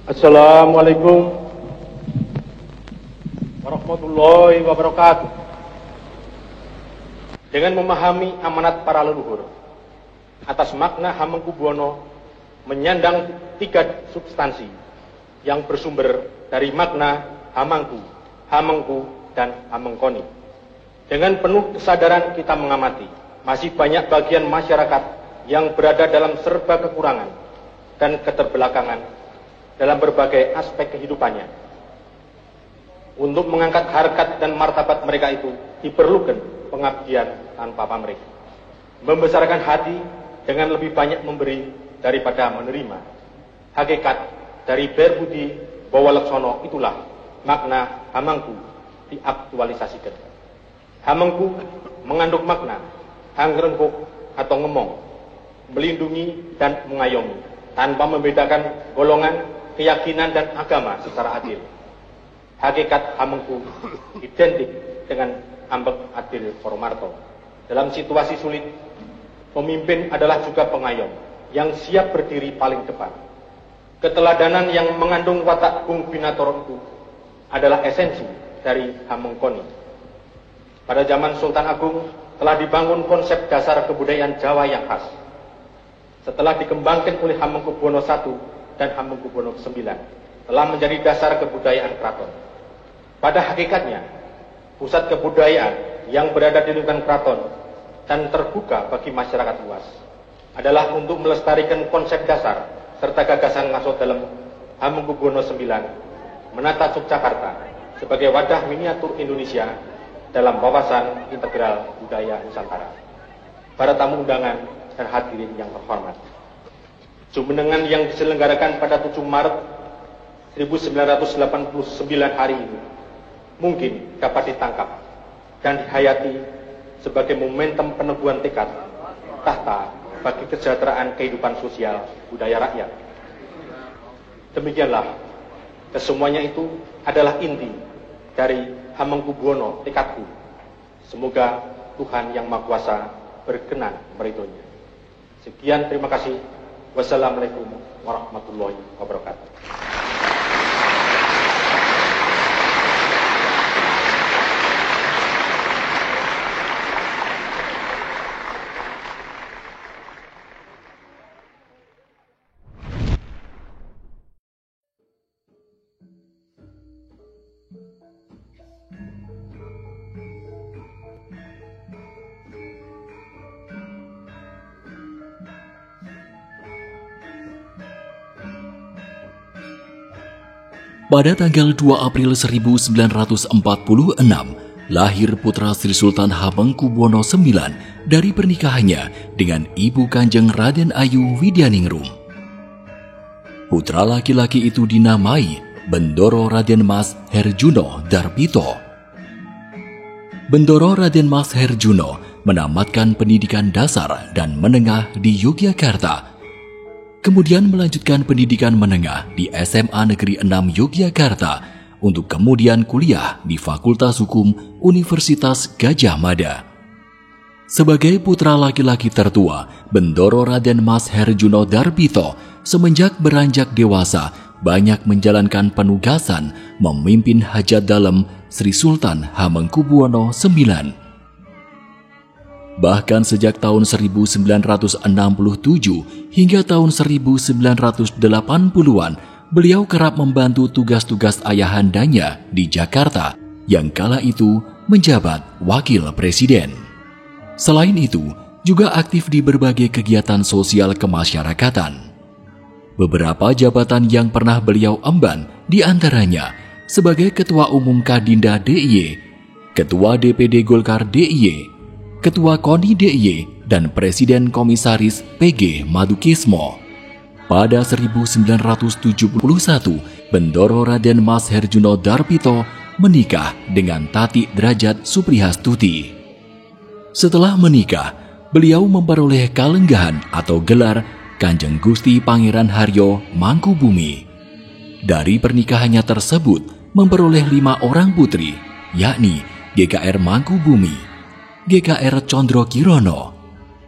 Assalamualaikum warahmatullahi wabarakatuh. Dengan memahami amanat para leluhur atas makna Hamengkubuwono menyandang 3 substansi yang bersumber dari makna Hamangku, Hamengku, dan Hamengkoni. Dengan penuh kesadaran kita mengamati masih banyak bagian masyarakat yang berada dalam serba kekurangan dan keterbelakangan dalam berbagai aspek kehidupannya. Untuk mengangkat harkat dan martabat mereka itu diperlukan pengabdian tanpa pamrih, membesarkan hati dengan lebih banyak memberi daripada menerima. Hakikat dari Berbudi Bawaleksono itulah makna Hamangku diaktualisasikan. Hamengku mengandung makna hangrengkuk atau ngemong, melindungi dan mengayomi tanpa membedakan golongan, keyakinan dan agama secara adil. Hakikat Hamengku identik dengan Ambek Adil Poromarto. Dalam situasi sulit, pemimpin adalah juga pengayom yang siap berdiri paling depan. Keteladanan yang mengandung watak Bung Binator itu adalah esensi dari Hamengkoni. Pada zaman Sultan Agung telah dibangun konsep dasar kebudayaan Jawa yang khas. Setelah dikembangkan oleh Hamengkubuwono I dan Hamengkubuwono IX, telah menjadi dasar kebudayaan keraton. Pada hakikatnya, pusat kebudayaan yang berada di lingkungan keraton dan terbuka bagi masyarakat luas adalah untuk melestarikan konsep dasar serta gagasan ngaso dalam Hamengkubuwono IX menata Yogyakarta sebagai wadah miniatur Indonesia dalam wawasan integral budaya Nusantara. Para tamu undangan dan hadirin yang terhormat, Jumenengan yang diselenggarakan pada 7 Maret 1989 hari ini mungkin dapat ditangkap dan dihayati sebagai momentum peneguhan tekad tahta bagi kesejahteraan kehidupan sosial budaya rakyat. Demikianlah, kesemuanya itu adalah inti dari Hamengkubuwono tekadku. Semoga Tuhan Yang Maha Kuasa berkenan meridhoinya. Sekian, terima kasih. Wassalamualaikum warahmatullahi wabarakatuh. Pada tanggal 2 April 1946, lahir putra Sri Sultan Hamengkubuwono IX dari pernikahannya dengan Ibu Kanjeng Raden Ayu Widyaningrum. Putra laki-laki itu dinamai Bendoro Raden Mas Herjuno Darpito. Bendoro Raden Mas Herjuno menamatkan pendidikan dasar dan menengah di Yogyakarta, kemudian melanjutkan pendidikan menengah di SMA Negeri 6 Yogyakarta untuk kemudian kuliah di Fakultas Hukum Universitas Gadjah Mada. Sebagai putra laki-laki tertua, Bendoro Raden Mas Herjuno Darpito semenjak beranjak dewasa banyak menjalankan penugasan memimpin hajat dalam Sri Sultan Hamengkubuwono IX. Bahkan sejak tahun 1967 hingga tahun 1980-an, beliau kerap membantu tugas-tugas ayahandanya di Jakarta yang kala itu menjabat wakil presiden. Selain itu, juga aktif di berbagai kegiatan sosial kemasyarakatan. Beberapa jabatan yang pernah beliau emban diantaranya sebagai Ketua Umum Kadinda DIY, Ketua DPD Golkar DIY, Ketua KONI DIY, dan Presiden Komisaris PG Madukismo. Pada 1971, Bendoro Raden Mas Herjuno Darpito menikah dengan Tati Drajat Suprihastuti. Setelah menikah, beliau memperoleh kalenggahan atau gelar Kanjeng Gusti Pangeran Haryo Mangkubumi. Dari pernikahannya tersebut memperoleh 5 orang putri, yakni GKR Mangkubumi, GKR Condro Kirono,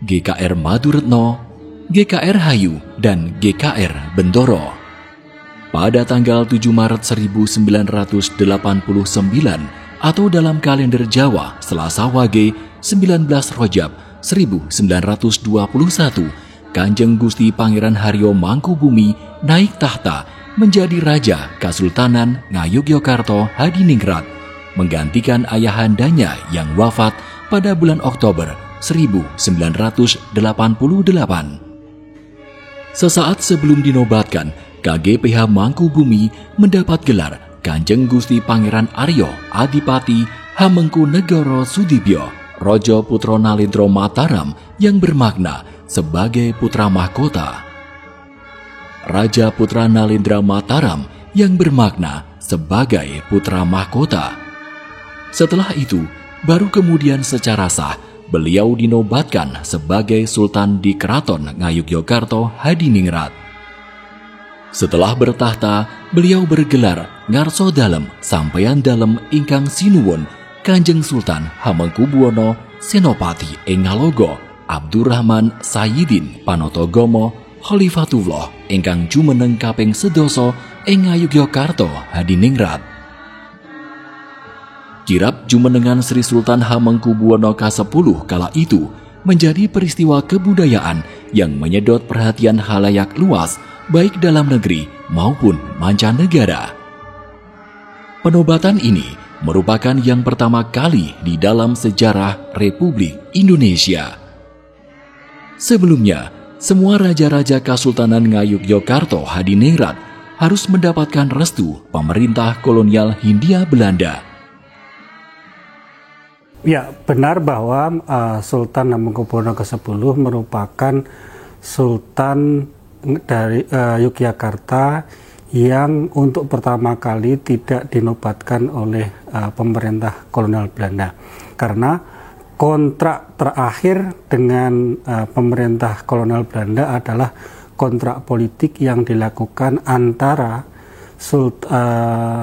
GKR Maduretno, GKR Hayu, dan GKR Bendoro. pada tanggal 7 Maret 1989 atau dalam kalender Jawa Selasa Wage 19 Rajab 1921, Kanjeng Gusti Pangeran Haryo Mangkubumi naik tahta menjadi Raja Kasultanan Ngayogyakarta Hadiningrat, menggantikan ayahandanya yang wafat pada bulan Oktober 1988. Sesaat sebelum dinobatkan, KGPH Mangkubumi mendapat gelar Kanjeng Gusti Pangeran Aryo Adipati Hamengkunegoro Sudibyo Rojo Putro Nalendra Mataram yang bermakna sebagai putra mahkota. Raja Putra Nalendra Mataram yang bermakna sebagai putra mahkota. Setelah itu, baru kemudian secara sah beliau dinobatkan sebagai Sultan di Keraton Ngayogyakarta Hadiningrat. Setelah bertahta, beliau bergelar Ngarso Dalem Sampeyan Dalem ingkang sinuwun Kanjeng Sultan Hamengkubuwono Senopati ing Ngalogo Abdurrahman Sayyidin Panotogomo Khalifatullah ingkang jumeneng kaping 11 ing Ngayogyakarta Hadiningrat. Kirap jumenengan Sri Sultan Hamengkubuwono ke-10 kala itu menjadi peristiwa kebudayaan yang menyedot perhatian halayak luas baik dalam negeri maupun mancanegara. Penobatan ini merupakan yang pertama kali di dalam sejarah Republik Indonesia. Sebelumnya, semua raja-raja Kasultanan Ngayogyakarta Hadiningrat harus mendapatkan restu pemerintah kolonial Hindia Belanda. Ya, benar bahwa Sultan Hamengkubuwono ke-10 merupakan Sultan dari Yogyakarta yang untuk pertama kali tidak dinobatkan oleh pemerintah kolonial Belanda, karena kontrak terakhir dengan pemerintah kolonial Belanda adalah kontrak politik yang dilakukan antara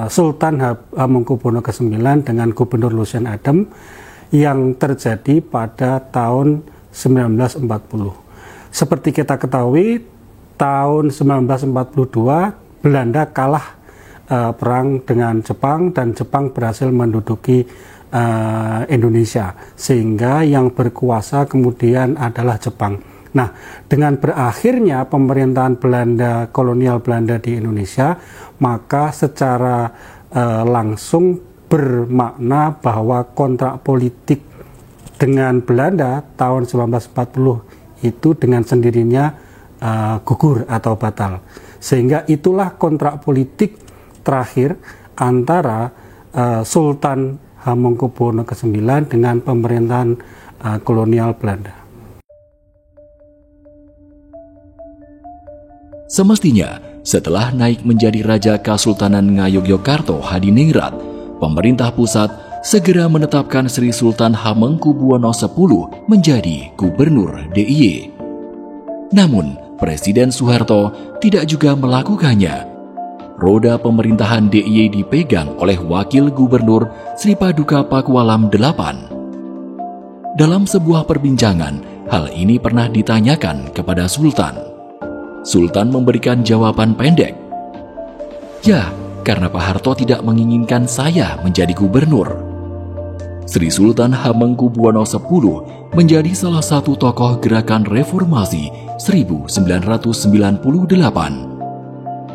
Sultan Hamengkubuwono ke-9 dengan Gubernur Lucian Adem yang terjadi pada tahun 1940. Seperti kita ketahui, tahun 1942 Belanda kalah perang dengan Jepang dan Jepang berhasil menduduki Indonesia, sehingga yang berkuasa kemudian adalah Jepang. Nah, dengan berakhirnya pemerintahan Belanda, kolonial Belanda di Indonesia, maka secara langsung bermakna bahwa kontrak politik dengan Belanda tahun 1940 itu dengan sendirinya gugur atau batal. Sehingga itulah kontrak politik terakhir antara Sultan Hamengkubuwono ke-9 dengan pemerintahan kolonial Belanda. Semestinya, setelah naik menjadi Raja Kasultanan Ngayogyakarta Hadiningrat, pemerintah pusat segera menetapkan Sri Sultan Hamengkubuwono X menjadi Gubernur DIY. Namun, Presiden Soeharto tidak juga melakukannya. Roda pemerintahan DIY dipegang oleh Wakil Gubernur Sri Paduka Pakualam VIII. Dalam sebuah perbincangan, hal ini pernah ditanyakan kepada Sultan. Sultan memberikan jawaban pendek, "Ya, karena Pak Harto tidak menginginkan saya menjadi gubernur." Sri Sultan Hamengkubuwono X menjadi salah satu tokoh gerakan reformasi 1998.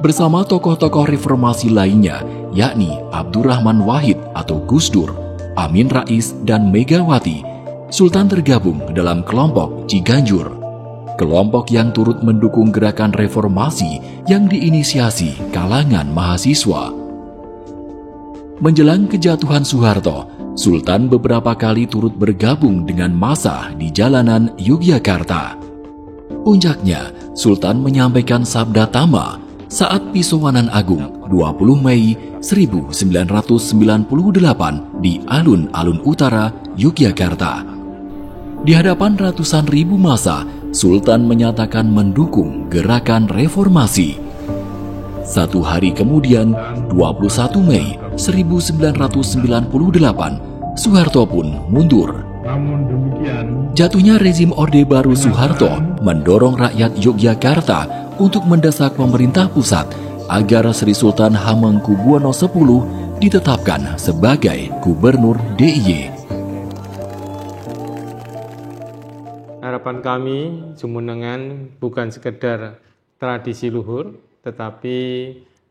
Bersama tokoh-tokoh reformasi lainnya, yakni Abdurrahman Wahid atau Gus Dur, Amin Rais, dan Megawati, Sultan tergabung dalam kelompok Ciganjur, kelompok yang turut mendukung gerakan reformasi yang diinisiasi kalangan mahasiswa. Menjelang kejatuhan Soeharto, Sultan beberapa kali turut bergabung dengan massa di jalanan Yogyakarta. Puncaknya, Sultan menyampaikan sabda tama saat Pisowanan Agung 20 Mei 1998 di Alun-Alun Utara, Yogyakarta. Di hadapan ratusan ribu massa, Sultan menyatakan mendukung gerakan reformasi. Satu hari kemudian, 21 Mei 1998, Soeharto pun mundur. Jatuhnya rezim Orde Baru Soeharto mendorong rakyat Yogyakarta untuk mendesak pemerintah pusat agar Sri Sultan Hamengkubuwono X ditetapkan sebagai Gubernur DIY. Harapan kami Jumenengan bukan sekedar tradisi luhur, tetapi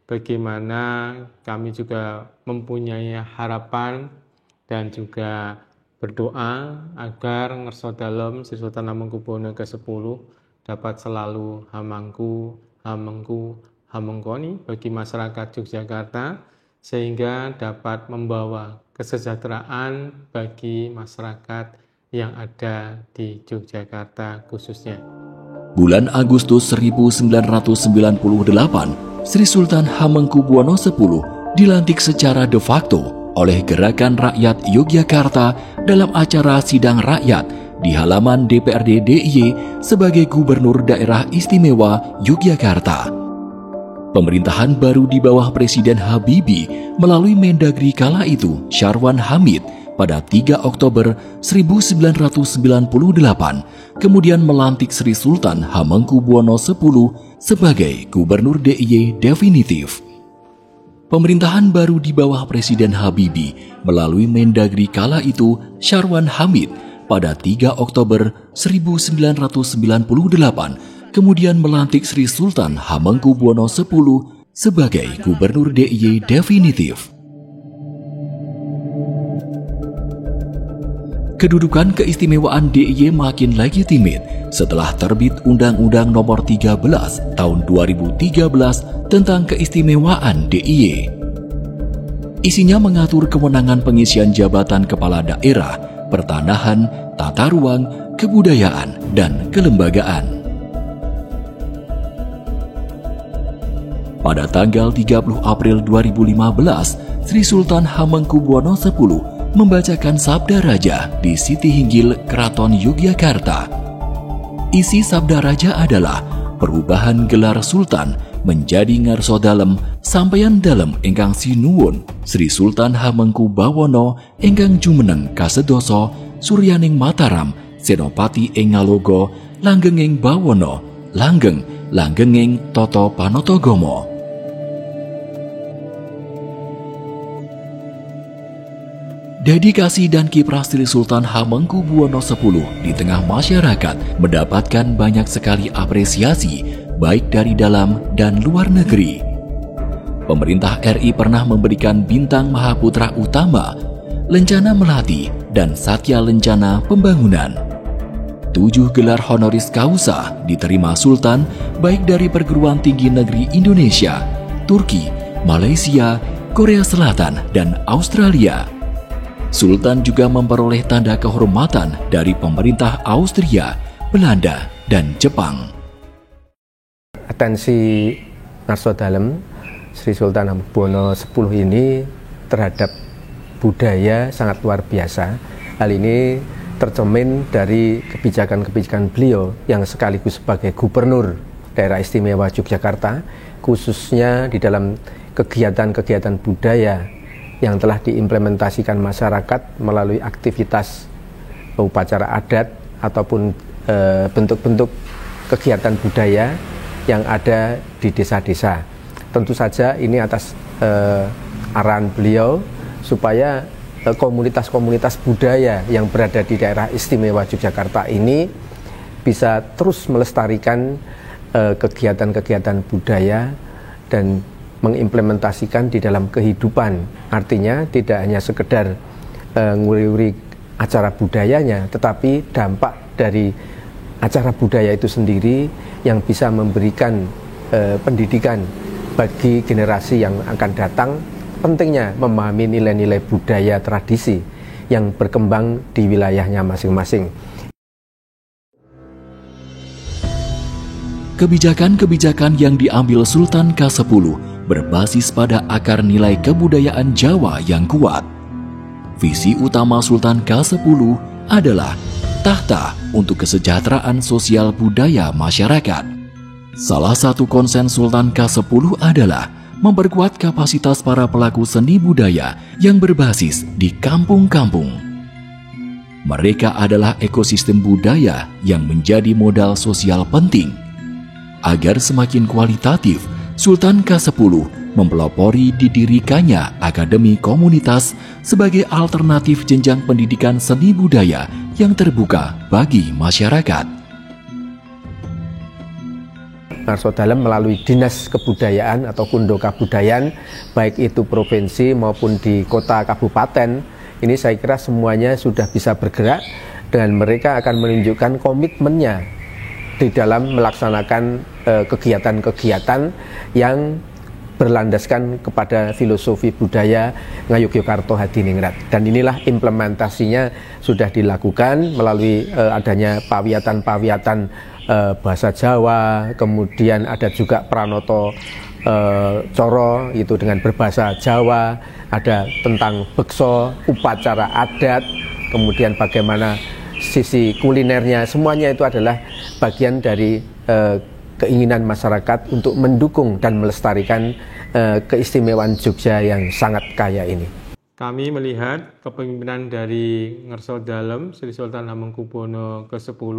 bagaimana kami juga mempunyai harapan dan juga berdoa agar ngerso dalem Sri Sultan Hamengkubuwono ke-10 dapat selalu hamengkoni bagi masyarakat Yogyakarta, sehingga dapat membawa kesejahteraan bagi masyarakat yang ada di Yogyakarta khususnya. Bulan Agustus 1998, Sri Sultan Hamengkubuwono X dilantik secara de facto oleh Gerakan Rakyat Yogyakarta dalam acara sidang rakyat di halaman DPRD DIY sebagai Gubernur Daerah Istimewa Yogyakarta. Pemerintahan baru di bawah Presiden Habibie melalui Mendagri kala itu, Syarwan Hamid, pada 3 Oktober 1998 kemudian melantik Sri Sultan Hamengkubuwono X sebagai Gubernur DIY definitif. Pemerintahan baru di bawah Presiden Habibie melalui Mendagri kala itu, Syarwan Hamid, pada 3 Oktober 1998 kemudian melantik Sri Sultan Hamengkubuwono X sebagai Gubernur DIY definitif. Kedudukan keistimewaan DIY makin legitimit setelah terbit Undang-Undang Nomor 13 Tahun 2013 tentang keistimewaan DIY. Isinya mengatur kewenangan pengisian jabatan kepala daerah, pertanahan, tata ruang, kebudayaan, dan kelembagaan. Pada tanggal 30 April 2015, Sri Sultan Hamengkubuwono X membacakan Sabda Raja di Siti Hinggil Keraton Yogyakarta. Isi Sabda Raja adalah perubahan gelar Sultan menjadi Ngarso Dalem Sampeyan Dalem ingkang sinuwun Sri Sultan Hamengkubuwono ingkang jumeneng kasedoso Suryaning Mataram Senopati ing Ngaloga langgenging bawana langgenging Toto Panatagomo. Dedikasi dan kiprah Sri Sultan Hamengkubuwono X di tengah masyarakat mendapatkan banyak sekali apresiasi baik dari dalam dan luar negeri. Pemerintah RI pernah memberikan Bintang Mahaputra Utama, Lencana Melati, dan Satya Lencana Pembangunan. 7 gelar honoris causa diterima Sultan baik dari perguruan tinggi negeri Indonesia, Turki, Malaysia, Korea Selatan, dan Australia. Sultan juga memperoleh tanda kehormatan dari pemerintah Austria, Belanda, dan Jepang. Atensi Ngarso Dalem Sri Sultan Hamengkubuwono X ini terhadap budaya sangat luar biasa. Hal ini tercermin dari kebijakan-kebijakan beliau yang sekaligus sebagai Gubernur Daerah Istimewa Yogyakarta, khususnya di dalam kegiatan-kegiatan budaya yang telah diimplementasikan masyarakat melalui aktivitas upacara adat ataupun bentuk-bentuk kegiatan budaya yang ada di desa-desa. Tentu saja ini atas arahan beliau supaya komunitas-komunitas budaya yang berada di daerah istimewa Yogyakarta ini bisa terus melestarikan kegiatan-kegiatan budaya dan mengimplementasikan di dalam kehidupan. Artinya tidak hanya sekedar nguri-nguri acara budayanya, tetapi dampak dari acara budaya itu sendiri yang bisa memberikan pendidikan bagi generasi yang akan datang. Pentingnya memahami nilai-nilai budaya tradisi yang berkembang di wilayahnya masing-masing. Kebijakan-kebijakan yang diambil Sultan K10 berbasis pada akar nilai kebudayaan Jawa yang kuat. Visi utama Sultan K10 adalah tahta untuk kesejahteraan sosial budaya masyarakat. Salah satu konsen Sultan K10 adalah memperkuat kapasitas para pelaku seni budaya yang berbasis di kampung-kampung. Mereka adalah ekosistem budaya yang menjadi modal sosial penting. Agar semakin kualitatif, Sultan ke-10 mempelopori didirikannya Akademi Komunitas sebagai alternatif jenjang pendidikan seni budaya yang terbuka bagi masyarakat. Ngarso Dalem melalui Dinas Kebudayaan atau Kundo Kabudayaan, baik itu provinsi maupun di kota kabupaten, ini saya kira semuanya sudah bisa bergerak dan mereka akan menunjukkan komitmennya di dalam melaksanakan kegiatan-kegiatan yang berlandaskan kepada filosofi budaya Ngayogyakarta Hadiningrat. Dan inilah implementasinya sudah dilakukan melalui adanya pawiatan-pawiatan bahasa Jawa, kemudian ada juga Pranoto Coro itu dengan berbahasa Jawa, ada tentang bekso, upacara adat, kemudian bagaimana sisi kulinernya, semuanya itu adalah bagian dari keinginan masyarakat untuk mendukung dan melestarikan keistimewaan Jogja yang sangat kaya ini. Kami melihat kepemimpinan dari Ngarso Dalem Sri Sultan Hamengkubuwono ke-10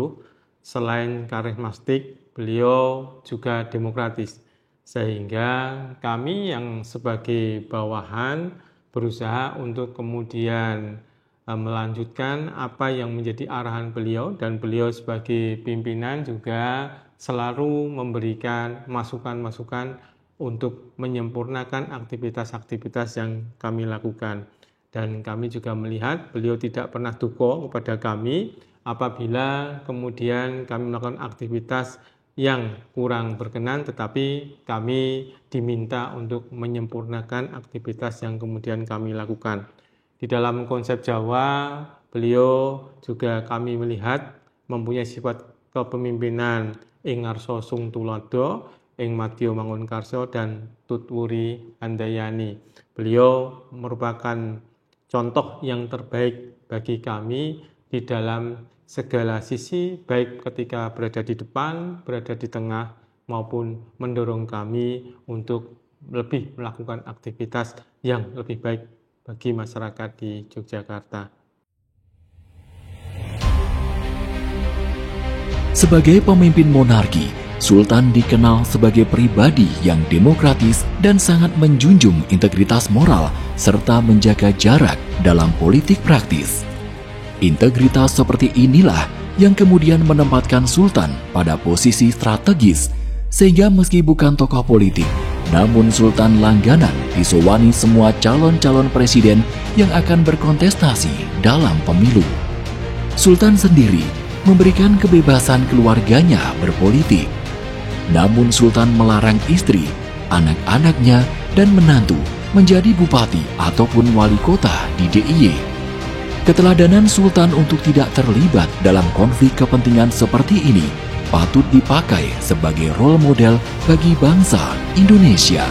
selain karismatik, beliau juga demokratis. Sehingga kami yang sebagai bawahan berusaha untuk kemudian melanjutkan apa yang menjadi arahan beliau, dan beliau sebagai pimpinan juga selalu memberikan masukan-masukan untuk menyempurnakan aktivitas-aktivitas yang kami lakukan. Dan kami juga melihat beliau tidak pernah duka kepada kami apabila kemudian kami melakukan aktivitas yang kurang berkenan, tetapi kami diminta untuk menyempurnakan aktivitas yang kemudian kami lakukan. Di dalam konsep Jawa, beliau juga kami melihat mempunyai sifat kepemimpinan ing ngarsa sung tulodo, ing madya mangun karsa, dan tutwuri handayani. Beliau merupakan contoh yang terbaik bagi kami di dalam segala sisi, baik ketika berada di depan, berada di tengah, maupun mendorong kami untuk lebih melakukan aktivitas yang lebih baik bagi masyarakat di Yogyakarta. Sebagai pemimpin monarki, Sultan dikenal sebagai pribadi yang demokratis dan sangat menjunjung integritas moral serta menjaga jarak dalam politik praktis. Integritas seperti inilah yang kemudian menempatkan Sultan pada posisi strategis, sehingga meski bukan tokoh politik, namun Sultan langganan disowani semua calon-calon presiden yang akan berkontestasi dalam pemilu. Sultan sendiri memberikan kebebasan keluarganya berpolitik. Namun Sultan melarang istri, anak-anaknya, dan menantu menjadi bupati ataupun wali kota di DIY. Keteladanan Sultan untuk tidak terlibat dalam konflik kepentingan seperti ini patut dipakai sebagai role model bagi bangsa Indonesia.